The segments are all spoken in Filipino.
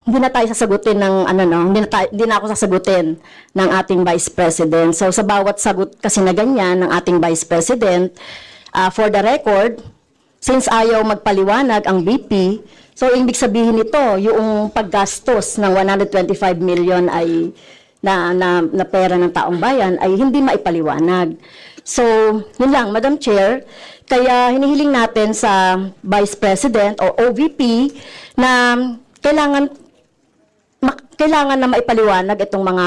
hindi na tayo sasagutin ng ano no, hindi na ako sasagutin ng ating Vice President. So sa bawat sagot kasi na ganyan ng ating Vice President, for the record, since ayaw magpaliwanag ang VP, so ibig sabihin nito, yung paggastos ng 125 million ay na pera ng taong bayan ay hindi maipaliwanag. So, yun lang, Madam Chair, kaya hinihiling natin sa Vice President o OVP na kailangan na maipaliwanag itong mga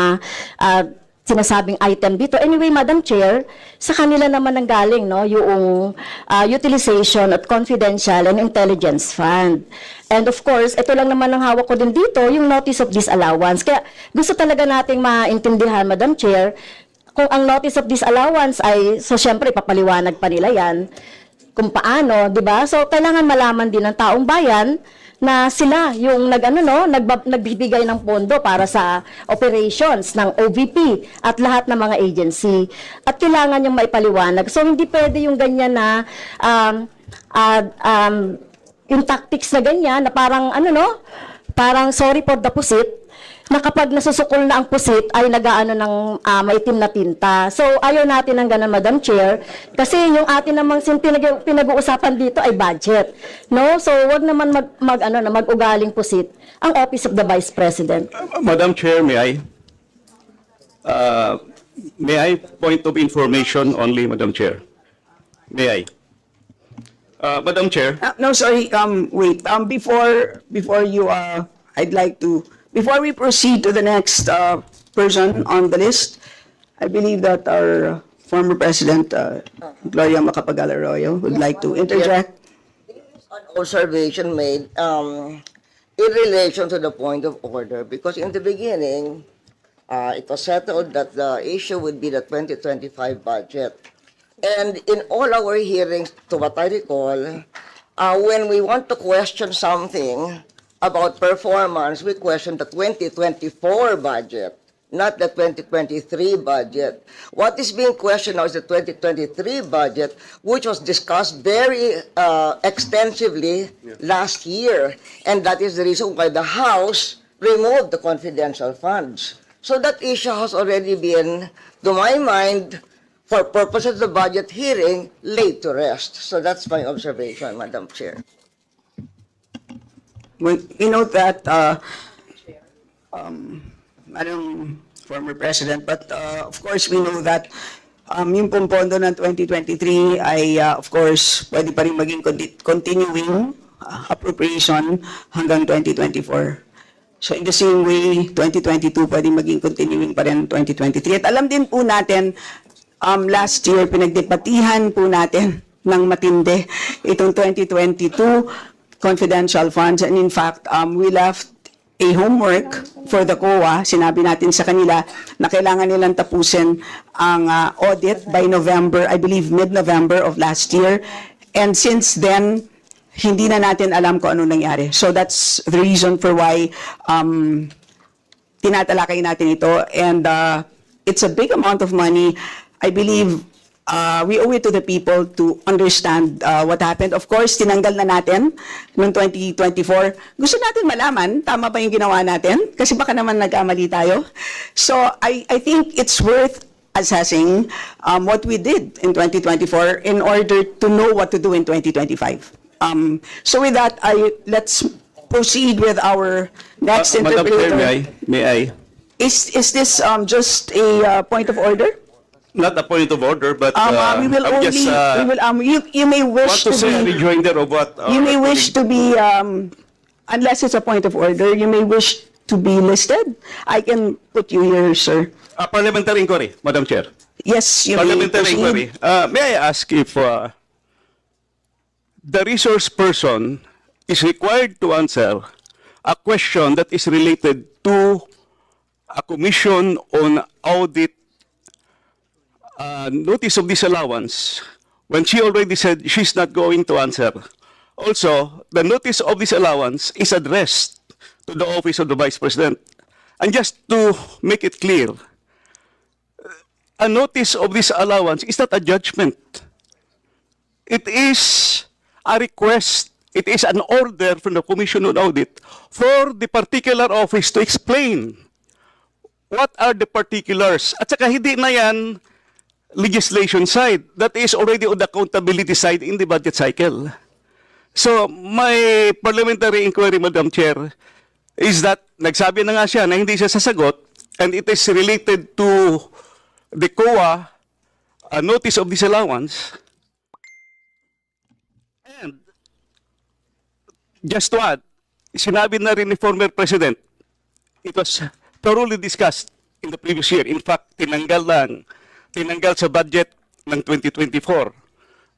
sinasabing item dito. Anyway, Madam Chair, sa kanila naman ang galing, no, yung utilization at confidential and intelligence fund. And of course, ito lang naman ang hawak ko din dito, yung notice of disallowance. Kaya gusto talaga nating maintindihan, Madam Chair, kung ang notice of disallowance ay, so syempre, papaliwanag pa nila yan, kung paano, di ba? So, kailangan malaman din ng taong bayan na sila yung nagbibigay ng pondo para sa operations ng OVP at lahat ng mga agency. At kailangan yung maipaliwanag. So, hindi pwede yung ganyan na yung tactics na ganyan na parang parang sorry for the pusit, na kapag nasusukol na ang pusit ay nagaano ng maitim na tinta. So ayaw natin ng ganun, Madam Chair, kasi yung atin namang pinag-uusapan dito ay budget. No? So wag naman mag-ugaling pusit ang Office of the Vice President. Madam Chair, may I point of information only, Madam Chair? May I? Madam Chair. No, sorry. Wait. Before you, I'd like to. Before we proceed to the next person on the list, I believe that our former President, Gloria Macapagal-Arroyo, would like to interject. An observation made in relation to the point of order, because in the beginning, it was settled that the issue would be the 2025 budget. And in all our hearings, to what I recall, when we want to question something about performance, we question the 2024 budget, not the 2023 budget. What is being questioned now is the 2023 budget, which was discussed very extensively last year. And that is the reason why the House removed the confidential funds. So that issue has already been, to my mind, for purposes of the budget hearing, laid to rest. So that's my observation, Madam Chair. We note that, Madam former President, but of course we know that yung pong pondo ng 2023 ay of course pwede pa rin maging continuing appropriation hanggang 2024. So in the same way, 2022 pwede maging continuing pa rin 2023. At alam din po natin, last year pinagdebatihan po natin ng matindi itong 2022 confidential funds, and in fact, we left a homework for the COA. Sinabi natin sa kanila na kailangan nilang tapusin ang audit by November, I believe mid-November of last year. And since then, hindi na natin alam kung ano nangyari. So that's the reason for why tinatalakay natin ito. And it's a big amount of money. I believe we owe it to the people to understand what happened. Of course, tinanggal na natin noong 2024. Gusto natin malaman, tama ba yung ginawa natin? Kasi baka naman nagkamali tayo. So, I think it's worth assessing what we did in 2024 in order to know what to do in 2025. So with that, let's proceed with our next Madam interpreter. Chair, may I? Is this just a point of order? Not a point of order, but We will I'm only, just you may want wish to to say a be, rejoinder of what you may wish to be, unless it's a point of order, you may wish to be listed. I can put you here, sir. parliamentary inquiry, Madam Chair. Yes, you may Parliamentary inquiry. proceed. May I ask if the resource person is required to answer a question that is related to a commission on audit notice of disallowance when she already said she's not going to answer. Also, the notice of disallowance is addressed to the Office of the Vice President. And just to make it clear, a notice of disallowance is not a judgment. It is a request it is an order from the Commission on Audit for the particular office to explain what are the particulars. At saka hindi na yan legislation side. That is already on the accountability side in the budget cycle. So, my parliamentary inquiry, Madam Chair, is that nagsabi na nga siya na hindi siya sasagot and it is related to the COA notice of disallowance. And just to add, sinabi na rin ni former President, it was thoroughly discussed in the previous year. In fact, tinanggal sa budget ng 2024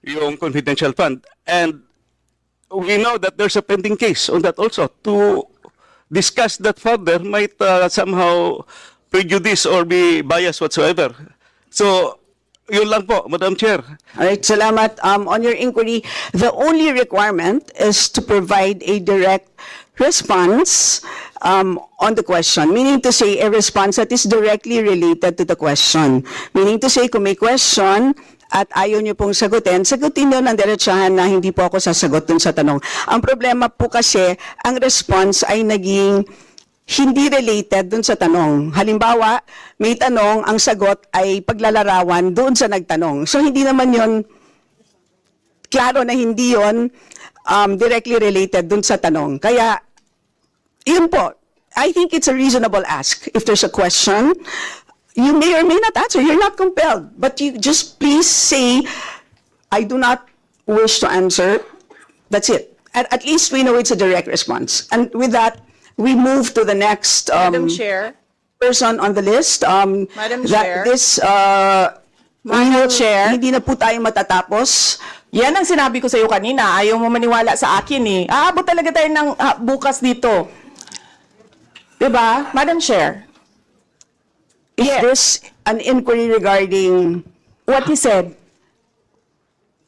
yung confidential fund. And we know that there's a pending case on that also. To discuss that further might somehow prejudice or be biased whatsoever. So, yun lang po, Madam Chair. All right, salamat. On your inquiry, the only requirement is to provide a direct response on the question. Meaning to say, a response that is directly related to the question. Meaning to say, kung may question at ayaw niyo pong sagutin niyo ng diretsahan na hindi po ako sasagot dun sa tanong. Ang problema po kasi, ang response ay naging hindi related dun sa tanong. Halimbawa, may tanong, ang sagot ay paglalarawan doon sa nagtanong. So, hindi naman yon klaro na hindi yon directly related dun sa tanong. Kaya, yun po, I think it's a reasonable ask. If there's a question, you may or may not answer. You're not compelled. But you just please say, I do not wish to answer. That's it. At least we know it's a direct response. And with that, we move to the next Madam Chair. person on the list. Madam Chair. Madam Chair. Hindi na po tayo matatapos. Yan ang sinabi ko sa iyo kanina. Ayaw mo maniwala sa akin eh. Aabot talaga tayo ng bukas dito. Diba? Madam Chair. Is this an inquiry regarding... What he said.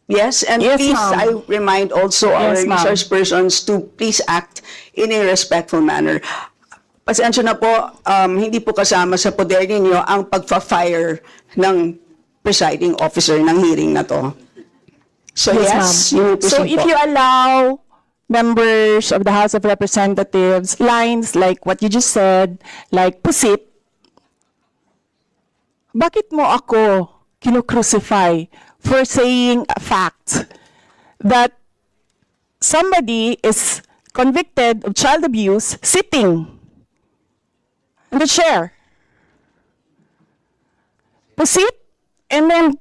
Yes, and Yes, please, ma'am. I remind also our Yes, ma'am. resource persons to please act in a respectful manner. Pasensya na po, hindi po kasama sa poder ninyo ang pagpa-fire ng presiding officer ng hearing na to. So yes, you may So proceed if po. you allow members of the House of Representatives lines like what you just said, like pusit, bakit mo ako kinukrucify for saying a fact that somebody is convicted of child abuse sitting in the chair? Pusit, and then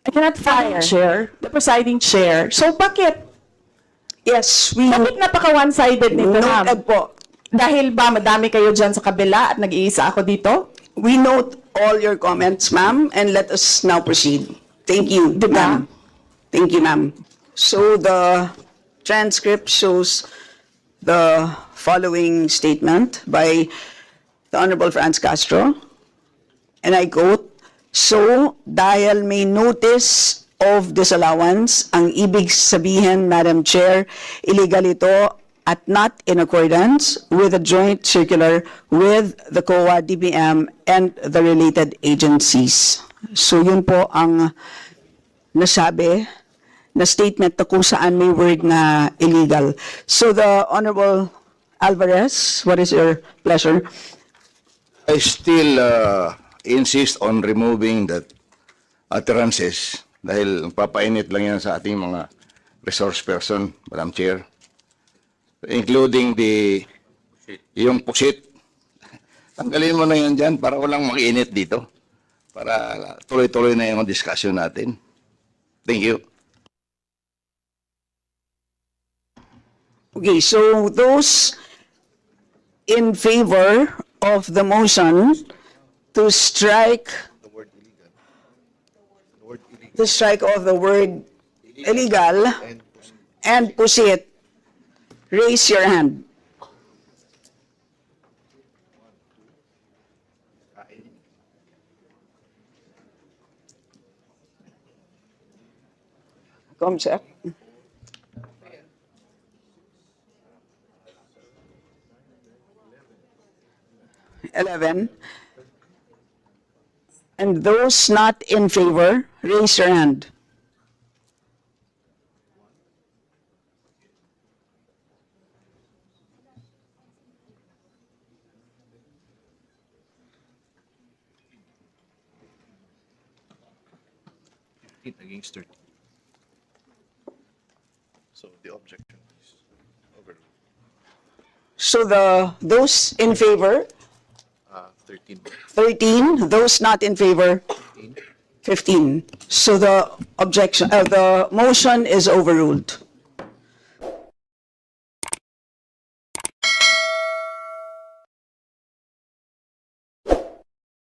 I cannot fire the presiding chair. So bakit? Yes, Bakit napaka one-sided nito, ma'am? noted po. Dahil ba madami kayo dyan sa kabila at nag-iisa ako dito? We note all your comments, ma'am, and let us now proceed. Thank you, Diba? ma'am. Thank you, ma'am. So the transcript shows the following statement by the Honorable Franz Castro, and I quote, "So, dahil may notice of disallowance, ang ibig sabihin, Madam Chair, illegal ito at not in accordance with the joint circular with the COA, DBM, and the related agencies." So yun po ang nasabi na statement na kung saan may word na illegal. So the Honorable Alvarez, what is your pleasure? I still insist on removing that utterances dahil papainit lang yan sa ating mga resource person, Madam Chair. Including yung pusit. Tanggalin mo na yan dyan para walang mag-init dito. Para tuloy-tuloy na yung discussion natin. Thank you. Okay, so those in favor of the motion to strike off the word illegal and pusit, raise your hand. Comsec. Eleven. And those not in favor, raise your hand. 15 against 13. So the objection is overruled. So those in favor, 13. 13, those not in favor, 15. So the motion is overruled.